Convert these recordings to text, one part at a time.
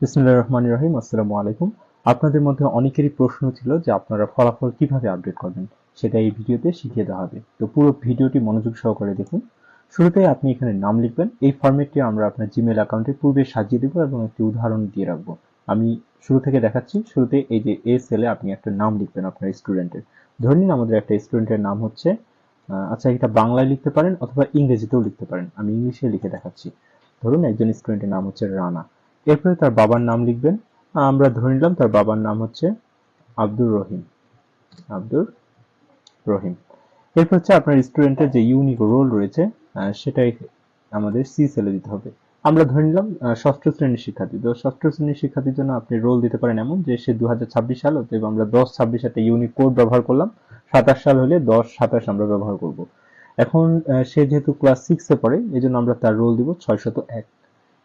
বিসমিল্লাহির রহমানির রহিম। আসসালামু আলাইকুম। আপনাদের মধ্যে অনেকেরই প্রশ্ন ছিল যে আপনারা ফলাফল কিভাবে আপডেট করবেন, সেটা এই ভিডিওতে শিখিয়ে দেওয়া হবে। তো পুরো ভিডিওটি মনোযোগ সহকারে দেখুন। শুরুতে আপনি এখানে নাম লিখবেন। এই ফরম্যাটটি আমরা আপনার জিমেল অ্যাকাউন্টে পূর্বে সাজিয়ে দেবো এবং একটি উদাহরণ দিয়ে রাখবো। আমি শুরু থেকে দেখাচ্ছি। শুরুতে এই যে এ সেলে আপনি একটা নাম লিখবেন আপনার স্টুডেন্টের। ধরে নিন আমাদের একটা স্টুডেন্টের নাম হচ্ছে আচ্ছা, এটা বাংলায় লিখতে পারেন অথবা ইংরেজিতেও লিখতে পারেন। আমি ইংলিশে লিখে দেখাচ্ছি। ধরুন একজন স্টুডেন্টের নাম হচ্ছে রানা। এরপরে তার বাবার নাম লিখবেন। আমরা ধরে নিলাম তার বাবার নাম হচ্ছে আব্দুর রহিম। আব্দুর রহিম। এরপর হচ্ছে আপনার স্টুডেন্টের যে ইউনিক রোল রয়েছে সেটাই আমাদের সি সেলে দিতে হবে। আমরা ধরে নিলাম ষষ্ঠ শ্রেণীর শিক্ষার্থী। তো ষষ্ঠ শ্রেণীর শিক্ষার্থীর জন্য আপনি রোল দিতে পারেন এমন যে সে 2026 সাল, অতএব আমরা 10-26 একটা ইউনিক কোড ব্যবহার করলাম। 27 সাল হলে 10-27 আমরা ব্যবহার করব। এখন সে যেহেতু ক্লাস 6 এ পড়ে, এজন্য আমরা তার রোল দিব 601।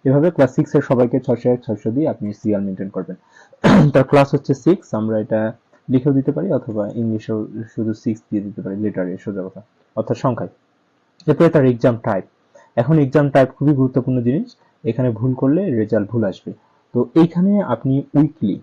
এভাবে ক্লাস 6 এর সবাইকে 601 600 দিয়ে আপনি সিরিয়াল মেনটেন করবেন। তার ক্লাস হচ্ছে 6, আমরা এটা লিখেও দিতে পারি অথবা ইংলিশেও শুধু 6 দিয়ে দিতে পারি, লেটারে সোজা কথা, অর্থাৎ সংখ্যায়। এরপরে তার এক্সাম টাইপ। এখন এক্সাম টাইপ খুবই গুরুত্বপূর্ণ জিনিস। এখানে ভুল করলে রেজাল্ট ভুল আসবে। তো এইখানে আপনি উইকলি,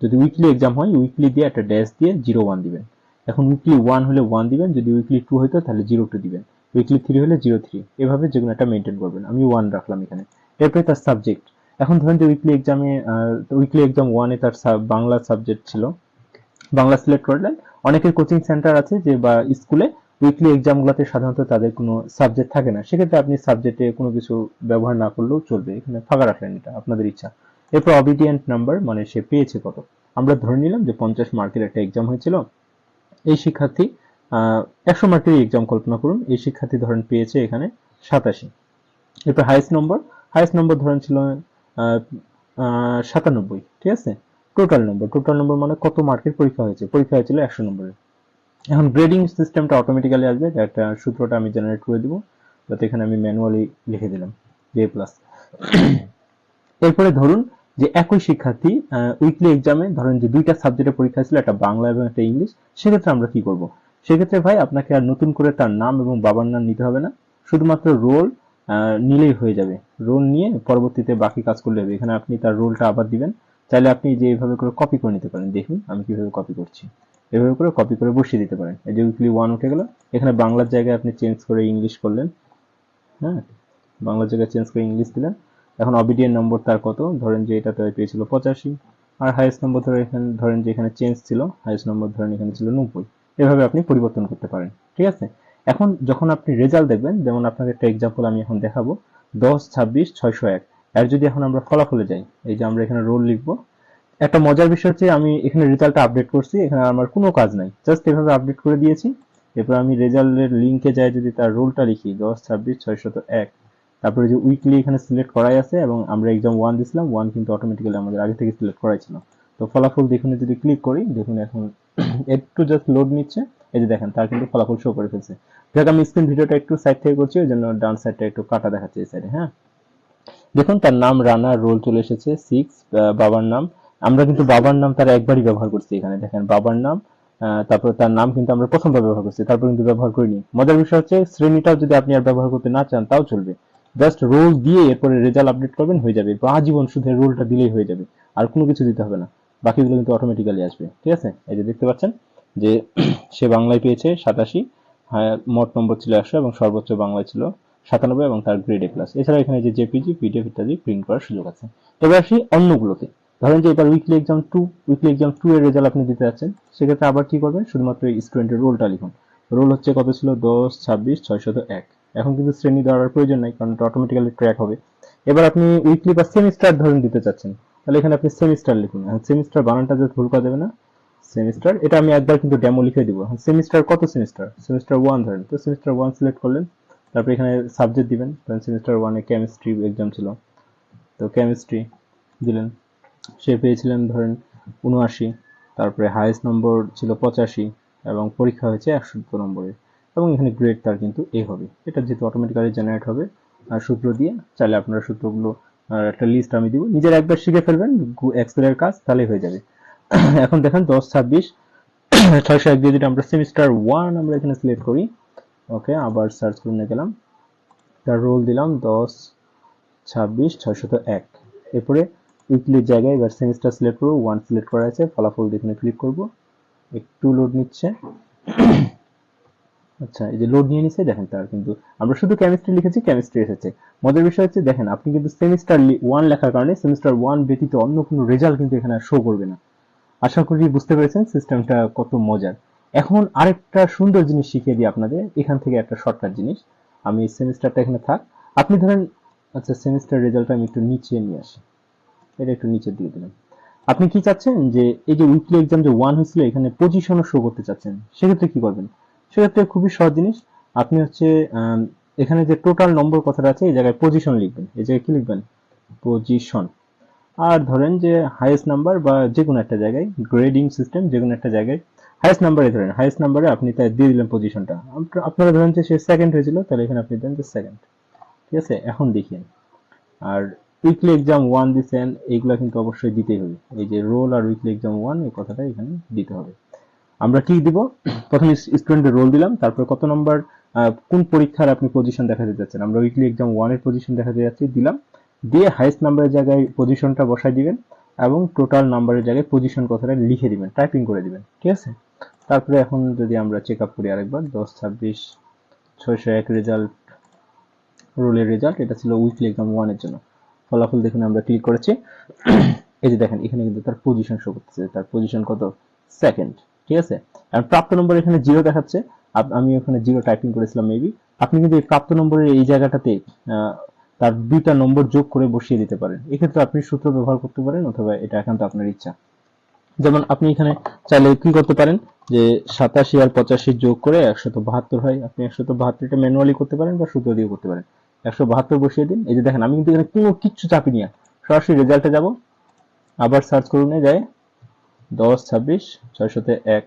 যদি উইকলি এক্সাম হয় উইকলি দিয়ে একটা ড্যাশ দিয়ে 01 দিবেন। এখন উইকলি 1 হলে 1 দিবেন, যদি উইকলি 2 হতো তাহলে 02 দিবেন, উইকলি 3 হলে 03, এভাবে যেকোনো একটা মেনটেন করবেন। আমি 1 রাখলাম এখানে। এরপরে তার সাবজেক্ট। এখন ধরেন যে উইকলি এক্সাম 1 এ তার বাংলা সাবজেক্ট ছিল, বাংলা সিলেক্ট করলেন। অনেকের কোচিং সেন্টার আছে যে বা স্কুলে উইকলি এক্সামগুলোতে সাধারণত তাদের কোনো সাবজেক্ট থাকে না, সেক্ষেত্রে আপনি সাবজেক্টে কোনো কিছু ব্যবহার না করলেও চলবে, এখানে ফাঁকা রাখলেন, এটা আপনাদের ইচ্ছা। এরপর অবিডিয়েন্ট নাম্বার, মানে সে পেয়েছে কত। আমরা ধরে নিলাম যে 50 মার্কের একটা এক্সাম হয়েছিল। এই শিক্ষার্থী 100 মার্কের এক্সাম কল্পনা করুন, এই শিক্ষার্থী ধরেন পেয়েছে এখানে 87। এরপর হাইয়েস্ট নম্বর ধরেন ছিল 97, ঠিক আছে। টোটাল নম্বর মানে কত মার্কের পরীক্ষা হয়েছে, পরীক্ষা হয়েছিল 100 নম্বরের। এখন গ্রেডিং সিস্টেমটা অটোমেটিক্যালি আসবে, একটা সূত্রটা আমি জেনারেট করে দিব, যাতে এখানে আমি ম্যানুয়ালি লিখে দিলাম এ প্লাস। এরপরে ধরুন যে একই শিক্ষার্থী উইকলি এক্সামে ধরেন যে দুইটা সাবজেক্টের পরীক্ষা ছিল, একটা বাংলা এবং একটা ইংলিশ। সেক্ষেত্রে আমরা কি করব? সেক্ষেত্রে ভাই আপনাকে আর নতুন করে তার নাম এবং বাবার নাম নিতে হবে না, শুধুমাত্র রোল নিলেই হয়ে যাবে। রোল নিয়ে পরবর্তীতে বাকি কাজ করলে হবে। এখানে আপনি তার রোলটা আবার দিবেন। চাইলে আপনি যে এইভাবে করে কপি করে নিতে পারেন। দেখুন আমি কিভাবে কপি করছি। এভাবে করে কপি করে বসিয়ে দিতে পারেন। এই যে উইকলি 1 উঠে গেল, এখানে বাংলার জায়গায় আপনি চেঞ্জ করে ইংলিশ করলেন। হ্যাঁ, বাংলার জায়গায় চেঞ্জ করে ইংলিশ দিলেন। এখন অবিডিয়েন্ট নম্বর তার কত, ধরেন যে এটা পেয়েছিল 85, আর হাইয়েস্ট নম্বর ধরে এখানে ধরেন যে এখানে চেঞ্জ ছিল, হাইয়েস্ট নম্বর ধরেন এখানে ছিল 90। এভাবে আপনি পরিবর্তন করতে পারেন, ঠিক আছে। এখন যখন আপনি রেজাল্ট দেখবেন, যেমন আপনাকে একটা এক্সাম্পল আমি এখন দেখাবো, 10-26-601। এর যদি এখন আমরা ফলাফলে যাই, এই যে আমরা এখানে রোল লিখবো। একটা মজার বিষয় হচ্ছে আমি এখানে রেজাল্টটা আপডেট করছি, এখানে আমার কোনো কাজ নাই, জাস্ট এভাবে আপডেট করে দিয়েছি। এরপর আমি রেজাল্টের লিঙ্কে যাই, যদি তার রোলটা লিখি 10-26-601, তারপরে যে উইকলি এখানে সিলেক্ট করাই আছে এবং আমরা এক্সাম 1 দিছিলাম, 1 কিন্তু অটোমেটিক্যালি আমাদের আগে থেকে সিলেক্ট করাই ছিল। তো ফলাফল দেখুন, যদি ক্লিক করি দেখুন এখন একটু জাস্ট লোড নিচ্ছে। এই যে দেখেন তার কিন্তু ফলাফল শো করে ফেলছে। দেখ আমি স্ক্রিন ভিডিওটা একটু সাইড থেকে করছি, ওই জন্য ডান সাইডটা একটু কাটা দেখাচ্ছে এই সাইডে। হ্যাঁ, দেখুন তার নাম রানা, রোল চলে এসেছে 6। বাবার নাম, আমরা কিন্তু বাবার নাম তার একবারই ব্যবহার করছি। এখানে দেখেন বাবার নাম, তারপর তার নাম কিন্তু আমরা প্রথমবার ব্যবহার করছি, তারপর কিন্তু ব্যবহার করিনি। মজার বিষয় হচ্ছে শ্রেণীটাও যদি আপনি আর ব্যবহার করতে না চান তাও চলবে। জাস্ট রোল দিয়ে এরপরে রেজাল্ট আপডেট করবেন, হয়ে যাবে। আজীবন শুধু রোলটা দিলেই হয়ে যাবে, আর কোনো কিছু দিতে হবে না। বাকিগুলো কিন্তু অটোমেটিক্যালি আসবে, ঠিক আছে। এই যে দেখতে পাচ্ছেন যে সে বাংলায় পেয়েছে 87, হ্যাঁ, মোট নম্বর ছিল 100 এবং সর্বোচ্চ বাংলায় ছিল 97 এবং তার গ্রেড এ প্লাস। এছাড়া এখানে যে জেপিজি, পিডিএফ ইত্যাদি প্রিন্ট করার সুযোগ আছে। এবার আসি অন্যগুলোতে। ধরেন যে এবার উইকলি এক্সাম 2 এর রেজাল্ট আপনি দিতে যাচ্ছেন, সেক্ষেত্রে আবার কি করবেন, শুধুমাত্র স্টুডেন্টের রোলটা লিখুন। রোল হচ্ছে কত ছিল, 10-26-601। এখন কিন্তু শ্রেণী দেওয়ার প্রয়োজন নাই, কারণ এটা অটোমেটিক্যালি ট্র্যাক হবে। এবার আপনি উইকলি বা সেমিস্টার ধরেন দিতে চাচ্ছেন, তাহলে এখানে আপনি সেমিস্টার লিখুন। সেমিস্টার বানানটা যে ভুল করে দেবে না, সেমিস্টার, এটা আমি একবার কিন্তু ডেমো লিখে দিব। সেমিস্টার কত, সেমিস্টার 1 ধরেন, তো সেমিস্টার 1 সিলেক্ট করলেন। তারপর এখানে সাবজেক্ট দিবেন, ধরেন সেমিস্টার 1 এ কেমিস্ট্রি এক্সাম ছিল, তো কেমিস্ট্রি দিলেন। সে পেয়েছিলেন ধরেন 79, তারপরে হাইয়েস্ট নম্বর ছিল 85 এবং পরীক্ষা হয়েছে 100 নম্বরের, এবং এখানে গ্রেড তার কিন্তু এ হবে। এটা যেহেতু অটোমেটিক্যালি জেনারেট হবে আর সূত্র দিয়ে, চাইলে আপনারা সূত্রগুলো একটা লিস্ট আমি দিব, নিজের একবার শিখে ফেলবেন এক্সেলের কাজ, তাহলেই হয়ে যাবে। এখন দেখেন 10-26-601 দিয়ে যদি আমরা সেমিস্টার 1 আমরা এখানে সিলেক্ট করি, ওকে, আবার সার্চ করে নিয়ে গেলাম, তার রোল দিলাম 10-26-601। এরপরে উইকলির জায়গায় এবার সেমিস্টার সিলেক্ট করবো, 1 সিলেক্ট করা আছে, ফলাফল এখানে ক্লিক করব, একটু লোড নিচ্ছে। আচ্ছা, এই যে লোড নিয়ে নিচ্ছে দেখেন, তার কিন্তু আমরা শুধু কেমিস্ট্রি লিখেছি, কেমিস্ট্রি এসেছে। মজার বিষয় হচ্ছে দেখেন, আপনি কিন্তু সেমিস্টার 1 লেখার কারণে সেমিস্টার 1 ব্যতীত অন্য কোনো রেজাল্ট কিন্তু এখানে শো করবে না। আশা করি বুঝতে পেরেছেন সিস্টেমটা কত মজার। এখন আরেকটা সুন্দর জিনিস শিখিয়ে দিই আপনাদের, এখান থেকে একটা শর্টকাট জিনিস। আমি সেমিস্টারটা এখানে থাক, আপনি ধরেন, আচ্ছা সেমিস্টার রেজাল্টটা আমি একটু নিচে নিয়ে আসি, এটা একটু নিচে দিয়ে দিলাম। আপনি কি চাচ্ছেন যে এই যে উইকলি এক্সাম যে 1 হয়েছিল এখানে পজিশনও শো করতে চাচ্ছেন, সেক্ষেত্রে কি করবেন? সেক্ষেত্রে খুবই সহজ জিনিস, আপনি হচ্ছে এখানে যে টোটাল নম্বর কথাটা আছে এই জায়গায় পজিশন লিখবেন, এই জায়গায় কি লিখবেন? পজিশন। আর ধরেন যে হাইয়েস্ট নাম্বার বা যে কোনো একটা জায়গায়, গ্রেডিং সিস্টেম যে কোনো একটা জায়গায় হাইয়েস্ট নাম্বারে ধরেন, হাইয়েস্ট নাম্বারে আপনি তাই দিয়ে দিলেন পজিশনটা। আপনারা ধরেন যে সে সেকেন্ড হয়েছিল, তাহলে এখানে আপনি দেন যে সেকেন্ড। ঠিক আছে, এখন দেখিয়ে। আর উইকলি এক্সাম 1 দিচ্ছেন, এইগুলা কিন্তু অবশ্যই দিতেই হবে। এই যে রোল আর উইকলি এক্সাম 1 এই কথাটা এখানে দিতে হবে। আমরা কি দিব? প্রথমে স্টুডেন্টের রোল দিলাম, তারপর কত নম্বর কোন পরীক্ষার আপনি পজিশন দেখাতে যাচ্ছেন, আমরা উইকলি এক্সাম 1 এর পজিশন দেখাতে যাচ্ছি, দিলাম। দিয়ে হাইয়েস্ট নাম্বারের জায়গায় পজিশনটা বসাই দিবেন এবং টোটাল নাম্বারের জায়গায় পজিশন কথাটা লিখে দিবেন, টাইপিং করে দিবেন। ঠিক আছে, তারপরে এখন যদি আমরা চেক আপ করি আরেকবার, 10-26 601 রেজাল্ট, রোলের রেজাল্ট, এটা ছিল উইকলি এক্সাম 1 এর জন্য। ফলাফল দেখুন, আমরা ক্লিক করেছি, এই যে দেখেন এখানে কিন্তু তার পজিশন শো করতেছে, তার পজিশন কত? সেকেন্ড। ঠিক আছে, আর প্রাপ্ত নম্বর এখানে 0 দেখাচ্ছে, আমি ওখানে 0 টাইপিং করেছিলাম মেবি। আপনি কিন্তু এই প্রাপ্ত নম্বরের এই জায়গাটাতে তার 2টা নম্বর যোগ করে বসিয়ে দিতে পারেন। এক্ষেত্রে আপনি সূত্র ব্যবহার করতে পারেন, অথবা এটা একান্ত আপনার ইচ্ছা। যেমন আপনি এখানে চাইলে কি করতে পারেন, যে 87 আর 85 যোগ করে 172 হয়, আপনি 172টা ম্যানুয়ালি করতে পারেন বা সূত্র দিয়ে করতে পারেন। 172 বসিয়ে দিন। এই যে দেখেন, আমি কিন্তু এখানে কোনো কিচ্ছু চাপি নিয়ে সরাসরি রেজাল্টে যাব, আবার সার্চ করুন, যায় 10-26-601,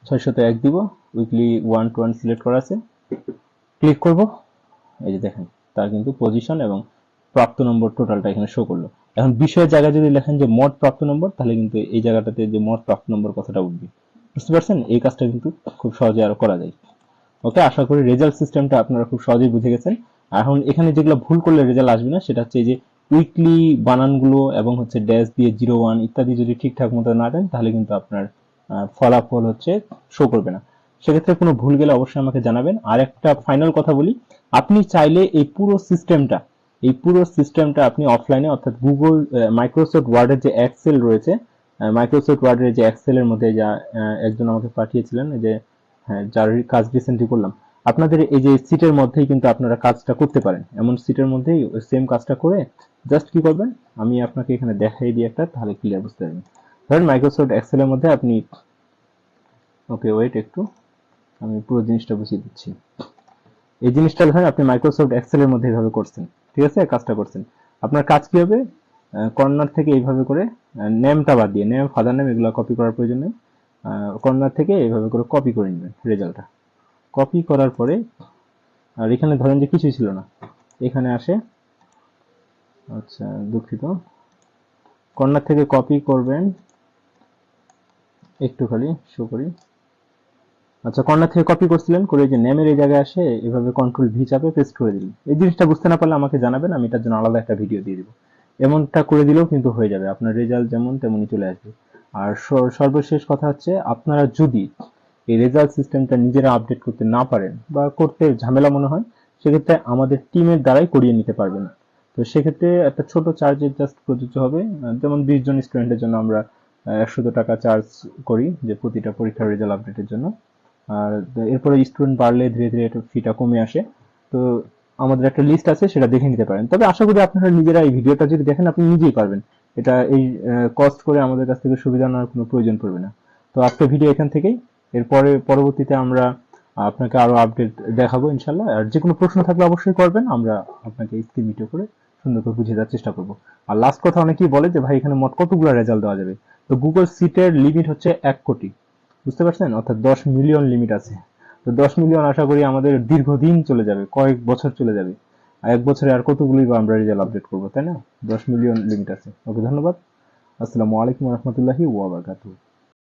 601 দিব, উইকলি 1 to 1 সিলেক্ট করা আছে, ক্লিক করব। এই যে দেখেন, তার কিন্তু পজিশন এবং প্রাপ্ত নম্বর টোটালটা এখানে শো করলো। এখন বিষয়ের জায়গায় যদি লেখেন যে মোট প্রাপ্ত নম্বর, তাহলে কিন্তু এই জায়গাটাতে যে মোট প্রাপ্ত নম্বর কথাটা উঠবে। বুঝতে পারছেন? এই কাজটা কিন্তু খুব সহজে আরো করা যায়। ওকে, আশা করি রেজাল্ট সিস্টেমটা আপনারা খুব সহজেই বুঝে গেছেন। এখন এখানে যেগুলো ভুল করলে রেজাল্ট আসবে না, সেটা হচ্ছে এই যে উইকলি বানানগুলো এবং হচ্ছে ড্যাশ দিয়ে 01 ইত্যাদি যদি ঠিকঠাক মতো না দেন, তাহলে কিন্তু আপনার ফলাফল হচ্ছে শো করবে না। সেক্ষেত্রে কোনো ভুল গেলে অবশ্যই আমাকে জানাবেন। আর একটা ফাইনাল কথা বলি, আপনি চাইলে এই পুরো সিস্টেমটা আপনি অফলাইনে, অর্থাৎ গুগল মাইক্রোসফট ওয়ার্ডের যে এক্সেল রয়েছে, মাইক্রোসফট ওয়ার্ডের যে এক্সেলের মধ্যে যা একজন আমাকে পাঠিয়েছিলেন, যে হ্যাঁ যার কাজ রিসেন্টলি করলাম, আপনাদের এই যে সিটের মধ্যেই কিন্তু আপনারা কাজটা করতে পারেন। এমন সিটের মধ্যেই সেম কাজটা করে জাস্ট কি করবেন, আমি আপনাকে এখানে দেখাই দিই একটা, তাহলে ক্লিয়ার বুঝতে পারবেন। ধরেন মাইক্রোসফট এক্সেলের মধ্যে আপনি, ওকে ওয়েট একটু, আমি পুরো জিনিসটা বুঝিয়ে দিচ্ছি। এই জিনিসটা ধরেন আপনি মাইক্রোসফট এক্সেলের মধ্যে এইভাবে করছেন, ঠিক আছে, কাজটা করছেন। আপনার কাজ কি হবে, কর্নার থেকে এইভাবে করে নেমটা বাদ দিয়ে, নেম, ফাদার নেম এগুলো কপি করার প্রয়োজন নেই, কর্নার থেকে এইভাবে করে কপি করে নেবেন রেজাল্টটা। কপি করার পরে, আর এখানে ধরেন যে কিছুই ছিল না, এখানে আসে, আচ্ছা দুঃখিত, কর্নার থেকে কপি করবেন, একটু খালি শো করি। আচ্ছা, কর্নার থেকে কপি করছিলেন, করে যে নেমের এই জায়গায় আসে এভাবে কন্ট্রোল ভি চাপে পেস্ট করে দিলেন। এই জিনিসটা বুঝতে না পারলে আমাকে জানাবেন, আমি এটার জন্য আলাদা একটা ভিডিও দিয়ে দিব। এমনটা করে দিলেও কিন্তু হয়ে যাবে, আপনার রেজাল্ট যেমন তেমনই চলে আসবে। আর সর্বশেষ কথা হচ্ছে, আপনারা যদি এই রেজাল্ট সিস্টেমটা নিজেরা আপডেট করতে না পারেন বা করতে ঝামেলা মনে হয়, সেক্ষেত্রে আমাদের টিমের দ্বারাই করিয়ে নিতে পারবেন। তো সেক্ষেত্রে একটা ছোট চার্জের জাস্ট প্রযোজ্য হবে, যেমন 20 জন স্টুডেন্টের জন্য আমরা 100 টাকা চার্জ করি, যে প্রতিটা পরীক্ষার রেজাল্ট আপডেটের জন্য। আর এরপরে স্টুডেন্ট বাড়লে ধীরে ধীরে এটা ফিটা কমে আসে। তো আমাদের একটা লিস্ট আছে, সেটা দেখে নিতে পারেন। তবে আশা করি আপনারা নিজেরা এই ভিডিওটা যদি দেখেন, আপনি নিজেই পারবেন। এটা এই কস্ট করে আমাদের কাছ থেকে সুবিধা নেওয়ার কোনো প্রয়োজন পড়বে না। তো আজকের ভিডিও এখান থেকেই, এরপরে পরবর্তীতে আমরা আপনাকে আরো আপডেট দেখাবো ইনশাল্লাহ। আর যে কোনো প্রশ্ন থাকলে অবশ্যই করবেন, আমরা আপনাকে স্ক্রিন ভিডিও করে সুন্দর করে বুঝিয়ে দেওয়ার চেষ্টা করবো। আর লাস্ট কথা, অনেকেই বলে যে ভাই এখানে মোট কতগুলো রেজাল্ট দেওয়া যাবে। তো গুগল সিটের লিমিট হচ্ছে 1 কোটি, বুঝতে পারছেন, অর্থাৎ 10 মিলিয়ন লিমিট আছে। তো 10 মিলিয়ন আশা করি আমাদের দীর্ঘদিন চলে যাবে, কয়েক বছর চলে যাবে। আর 1 বছরে আর কতগুলি বা আমরা রেজাল্ট আপডেট করবো, তাই না? 10 মিলিয়ন লিমিট আছে। ওকে, ধন্যবাদ। আসসালামু আলাইকুম রহমতুল্লাহি ওয়া বারাকাতুহু।